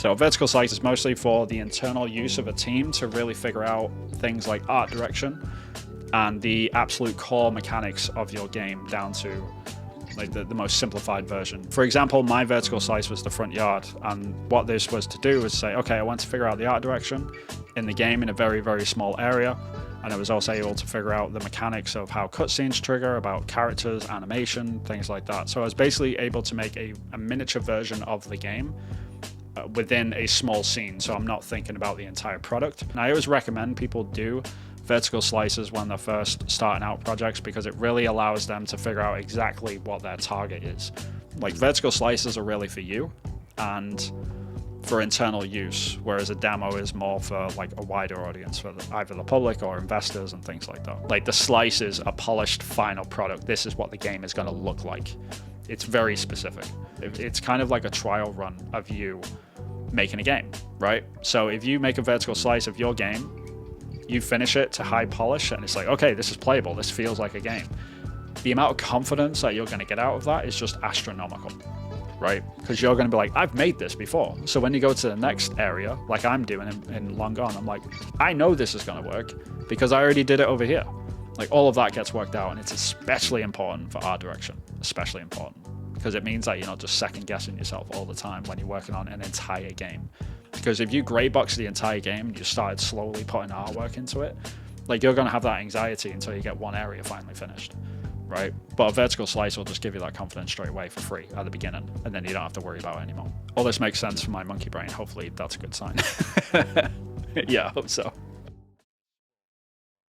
So vertical slice is mostly for the internal use of a team to really figure out things like art direction and the absolute core mechanics of your game down to like the most simplified version. For example, my vertical slice was the front yard, and what this was to do was say, okay, I want to figure out the art direction in the game in a very, very small area, and I was also able to figure out the mechanics of how cutscenes trigger, about characters, animation, things like that. So I was basically able to make a miniature version of the game within a small scene, so I'm not thinking about the entire product. And I always recommend people do vertical slices when they're first starting out projects, because it really allows them to figure out exactly what their target is. Like, vertical slices are really for you and for internal use, whereas a demo is more for like a wider audience, for either the public or investors and things like that. Like, the slice is a polished final product. This is what the game is going to look like. It's very specific. It's kind of like a trial run of you making a game, right? So if you make a vertical slice of your game, you finish it to high polish, and it's like, okay, this is playable, this feels like a game. The amount of confidence that you're going to get out of that is just astronomical, right? Because you're going to be like, I've made this before. So when you go to the next area, like I'm doing in Long Gone, I'm like, I know this is going to work because I already did it over here. Like, all of that gets worked out, and it's especially important for art direction, especially important, because it means that you're not just second guessing yourself all the time when you're working on an entire game. Because if you grey box the entire game and you started slowly putting artwork into it, like, you're going to have that anxiety until you get one area finally finished, right? But a vertical slice will just give you that confidence straight away for free at the beginning, and then you don't have to worry about it anymore. All this makes sense for my monkey brain. Hopefully that's a good sign. Yeah, I hope so.